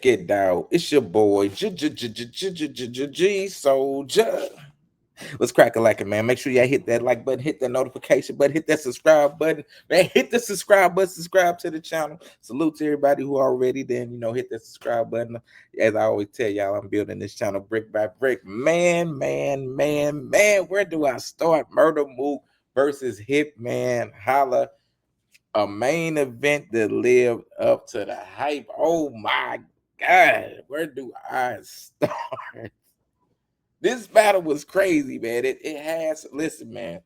Get down. It's your boy G Soldier. What's cracking like it, man? Make sure y'all hit that like button, hit that notification button, hit that subscribe button, man. Hit the subscribe button, subscribe to the channel. Salute to everybody who already then hit that subscribe button. As I always tell y'all, I'm building this channel brick by brick. Man. Where do I start? Murda Mook versus Hitman Holla, a main event that lived up to the hype. Oh my God, where do I start? This battle was crazy, man. It has, listen, man,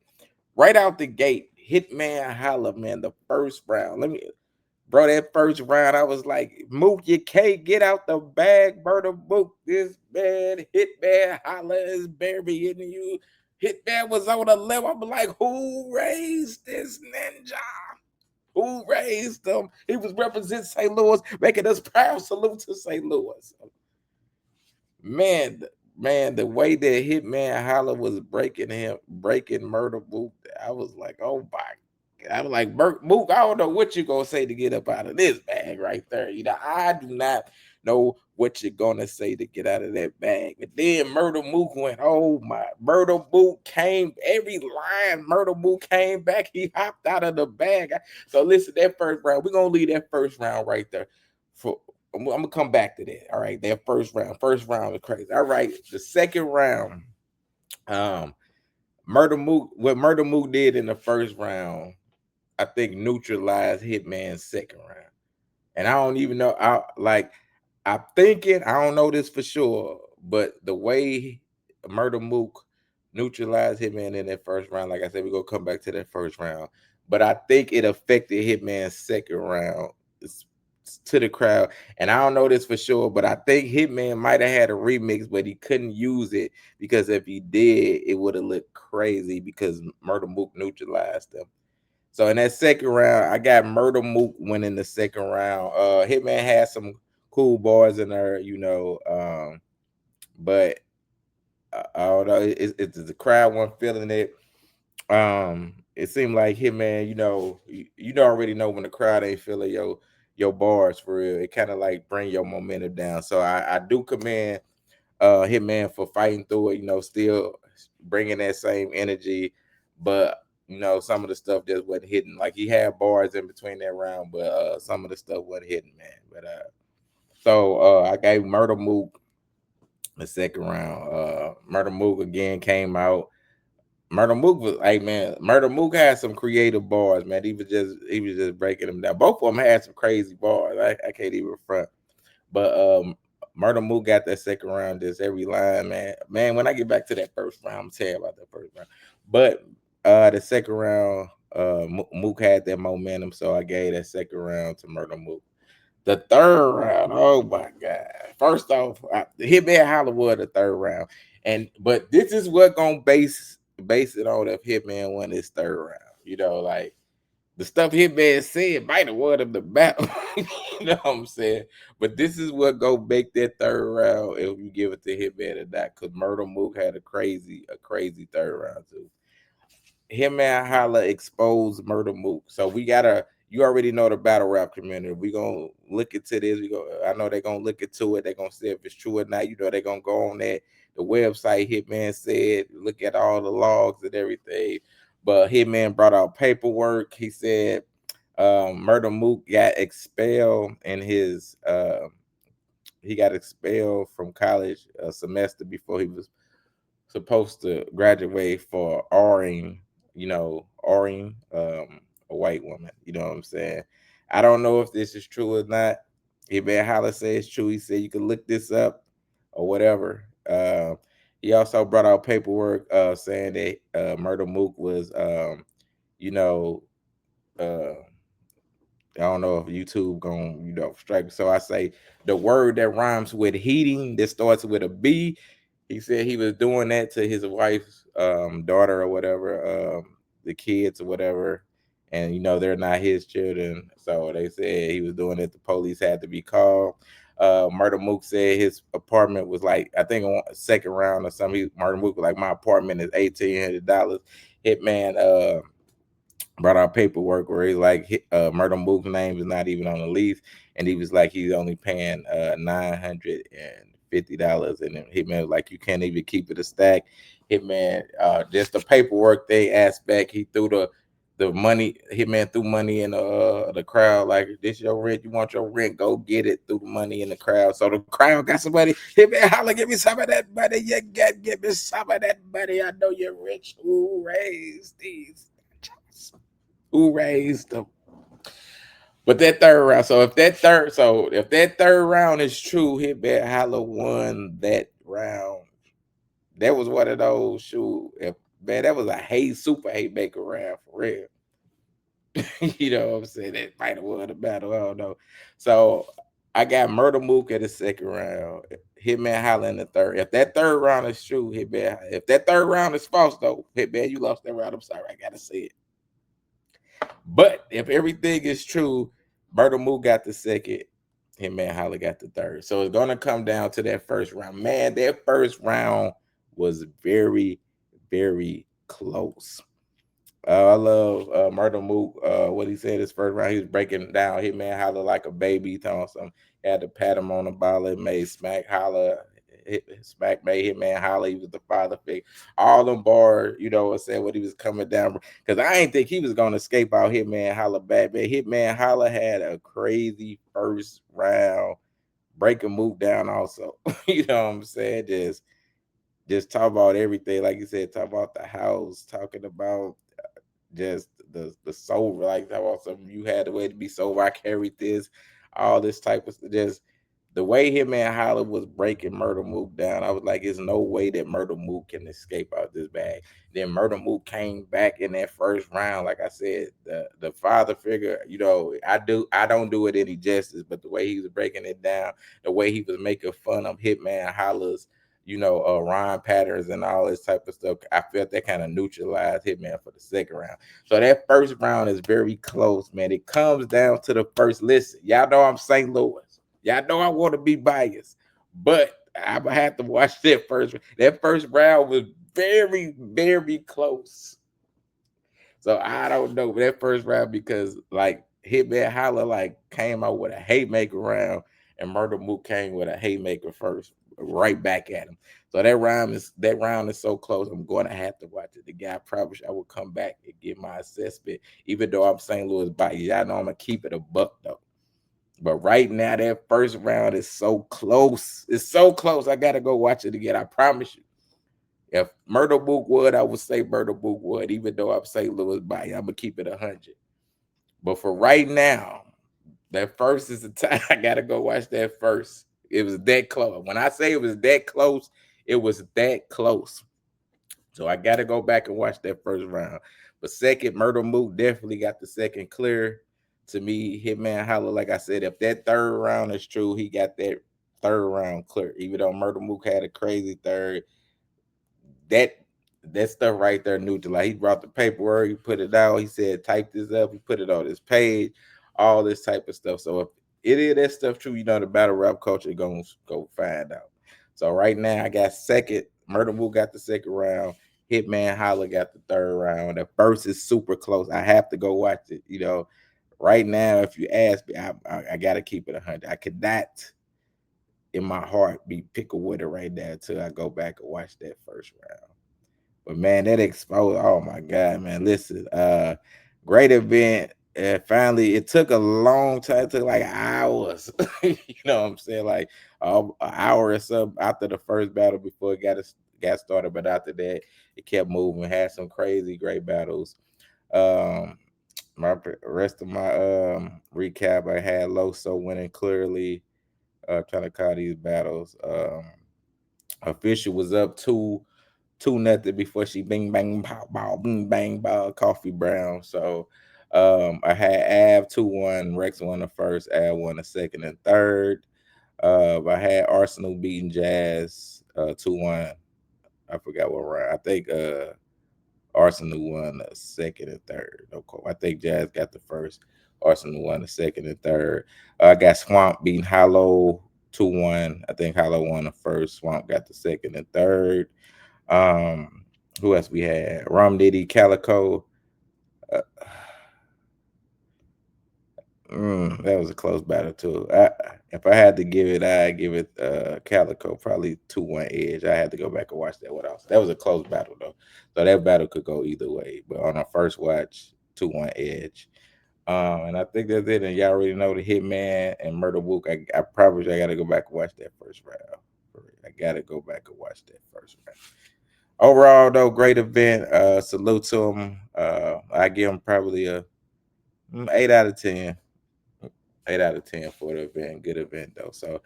right out the gate, Hitman Holla, man, the first round. Bro, that first round, I was like, Mook, you can't get out the bag, Murda Mook. This man, Hitman Holla is burying you. Hitman was on the level. I'm like, who raised this ninja? Who raised him? He was representing St. Louis, making us proud. Salute to St. Louis. Man, the way that Hitman Holla was breaking Murda Mook, I was like, oh my God. I was like, Mook, I don't know what you're gonna say to get up out of this bag right there. I do not know what you're gonna say to get out of that bag. But then Murda Mook went, oh my, Murda Mook came, every line, Murda Mook came back, he hopped out of the bag. So listen, that first round, we're gonna leave that first round right there. For I'm gonna come back to that. All right, that first round was crazy. All right, the second round, um, Murda Mook. What Murda Mook did in the first round, I think neutralized Hitman's second round. And I don't even know. I'm thinking. I don't know this for sure, but the way Murda Mook neutralized Hitman in that first round, like I said, we're gonna come back to that first round. But I think it affected Hitman's second round to the crowd. And I don't know this for sure, but I think Hitman might have had a remix, but he couldn't use it because if he did, it would have looked crazy because Murda Mook neutralized them. So in that second round, I got Murda Mook winning the second round. Hitman had some cool bars in there, but I don't know. It's the crowd wasn't feeling it. It seemed like Hitman, you already know when the crowd ain't feeling your bars for real. It kind of like bring your momentum down. So I do commend Hitman for fighting through it. Still bringing that same energy, but some of the stuff just wasn't hitting. Like he had bars in between that round, but some of the stuff wasn't hitting, man. But I gave Murda Mook the second round. Murda Mook again came out. Murda Mook was like, man, Murda Mook had some creative bars, man. He was just breaking them down. Both of them had some crazy bars. I can't even front. But Murda Mook got that second round, just every line, man. Man, when I get back to that first round, I'm tell you about that first round. But the second round, Mook had that momentum, so I gave that second round to Murda Mook. The third round, oh my God. First off, Hitman Hollywood the third round. But this is what gonna base it on if Hitman won this third round. Like the stuff Hitman said might have won him the battle. You know what I'm saying? But this is what go make that third round if you give it to Hitman or not. Cause Murda Mook had a crazy third round too. Hitman Holla exposed Murda Mook. So you already know the battle rap community. We gonna look into this. I know they're gonna look into it. They're gonna see if it's true or not. They're gonna go on the website Hitman said, look at all the logs and everything. But Hitman brought out paperwork. He said Murda Mook got expelled he got expelled from college a semester before he was supposed to graduate for R'ing a white woman. You know what I'm saying? I don't know if this is true or not. If Van Holler says it's true, he said you can look this up or whatever. He also brought out paperwork saying that Murda Mook was, you know, uh, I don't know if YouTube gonna strike. So I say the word that rhymes with heating that starts with a B. He said he was doing that to his wife's daughter or whatever, the kids or whatever, and they're not his children. So they said he was doing it. The police had to be called. Murda Mook said his apartment was like, I think on a second round or something. Murda Mook was like, my apartment is $1,800. Hitman brought out paperwork where he's like, Murda Mook's name is not even on the lease, and he was like, he's only paying $950, and then Hitman was like, you can't even keep it a stack. Hitman, just the paperwork they asked back, he threw the money. Hitman threw money in the crowd like, this your rent, you want your rent, go get it. Threw the money in the crowd, so the crowd got somebody. Hitman holla, give me some of that money, you got, give me some of that money, I know you're rich. Who raised these? Who raised them? But that third round, if that third round is true, Hitman Holla won that round. That was one of those shoot. If man, that was a super hate maker round for real. You know what I'm saying? That might have won the battle. I don't know. So I got Murda Mook at the second round. Hitman Holla in the third. If that third round is true, Hitman. If that third round is false though, Hitman, you lost that round. I'm sorry, I gotta say it. But if everything is true, Murda Mook got the second, Hitman Holla got the third. So it's gonna come down to that first round. Man, that first round was very, very close. I love Murda Mook. What he said his first round, he was breaking down Hitman Holla like a baby. He told him had to pat him on the ball. It made Smack Holla. Smack made Hitman Holla. He was the father figure. All them bars, you know, said what he was coming down. Because I didn't think he was gonna escape out Hitman Holla back. But Hitman Holla had a crazy first round, breaking Mook down also. You know what I'm saying? Just talk about everything. Like you said, talk about the house, talking about just the soul, like that was something you had the way to be sober. I carried this, all this type of just the way Hitman Holla was breaking Murda Mook down. I was like, there's no way that Murda Mook can escape out this bag. Then Murda Mook came back in that first round. Like I said, the father figure, you know, I don't do it any justice, but the way he was breaking it down, the way he was making fun of Hitman Holla's, you know, rhyme patterns and all this type of stuff. I felt that kind of neutralized Hitman for the second round. So that first round is very close, man. It comes down to the first. Listen, y'all know I'm St. Louis. Y'all know I want to be biased, but I'm gonna have to watch that first. That first round was very, very close. So I don't know that first round because like Hitman Holla like came out with a haymaker round, and Murda Mook came with a haymaker first, right back at him. So that round is so close. I'm going to have to watch it. The guy probably I will come back and give my assessment, even though I'm St. Louis bias. I know I'm gonna keep it a buck though. But right now, that first round is so close. It's so close. I gotta go watch it again. I promise you. If Murda Mook would, I would say Murda Mook would, even though I'm St. Louis by. I'm gonna keep it 100. But for right now, that first is the time I gotta go watch that first. It was that close. When I say it was that close, it was that close. So I gotta go back and watch that first round. But second, Murda Mook definitely got the second clear. To me, Hitman Holla, like I said, if that third round is true, he got that third round clear. Even though Murda Mook had a crazy third, that that stuff right there neutral. Like he brought the paperwork, he put it out, he said, type this up, he put it on his page, all this type of stuff. So if it is that stuff true, you know the battle rap culture gonna go find out. So right now I got second, Murda Mook got the second round, Hitman Holla got the third round. The first is super close. I have to go watch it. You know, right now, if you ask me, I gotta keep it 100. I could not in my heart be pickle with it right now until I go back and watch that first round. But man, that exposed. Oh my god, man! Listen, great event. And finally, it took a long time. It took like hours. You know what I'm saying? Like an hour or so after the first battle before it got started. But after that, it kept moving. Had some crazy great battles. Um, my rest of my recap, I had Loso winning clearly. Trying to call these battles. Official was up 2-0 before she bing bang pow bow bing bang bow coffee brown. So I had Av 2-1, Rex won the first, Av won the second and third. I had Arsenal beating Jazz 2-1. I forgot what round. I think Arsenal won the second and third. No, I think Jazz got the first. Arsenal won the second and third. I got Swamp beating Hollow 2-1. I think Hollow won the first. Swamp got the second and third. Um, who else we had? Rum Diddy, Calico. Uh, That was a close battle too. If I had to give it, I'd give it Calico, probably 2-1 edge. I had to go back and watch that. What else? That was a close battle though. So that battle could go either way. But on our first watch, 2-1 edge. And I think that's it. And y'all already know the Hitman and Murda Mook. I promise you I gotta go back and watch that first round. I gotta go back and watch that first round. Overall though, great event. Salute to him. I give him probably a 8 out of 10. 8 out of 10 for the event. Good event though. So,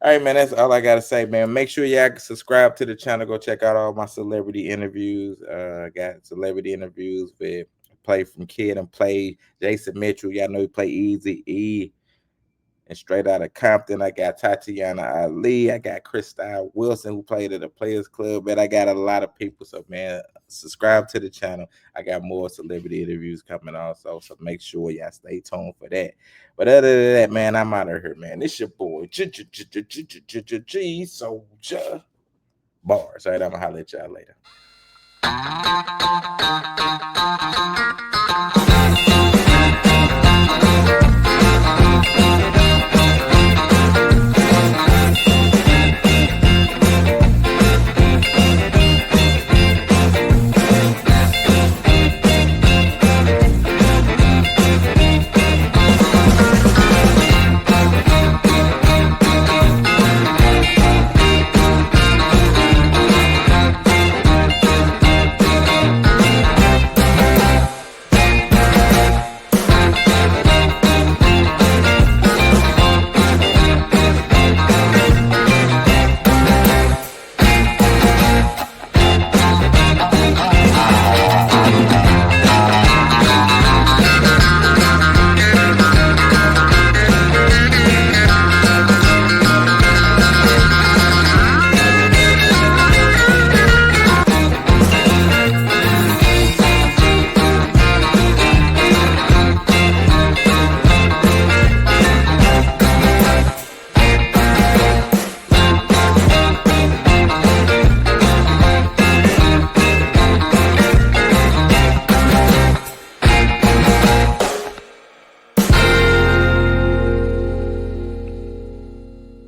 all right, man. That's all I gotta say, man. Make sure y'all can subscribe to the channel. Go check out all my celebrity interviews. I got celebrity interviews with Play from Kid and Play Jason Mitchell. Y'all know he play Easy E. And straight out of Compton, I got Tatiana Ali. I got Krista Wilson, who played at the Players Club. But I got a lot of people. So, man, subscribe to the channel. I got more celebrity interviews coming also. So make sure y'all stay tuned for that. But other than that, man, I'm out of here, man. It's your boy, G Soldier Bars. All right, I'm going to holler at y'all later.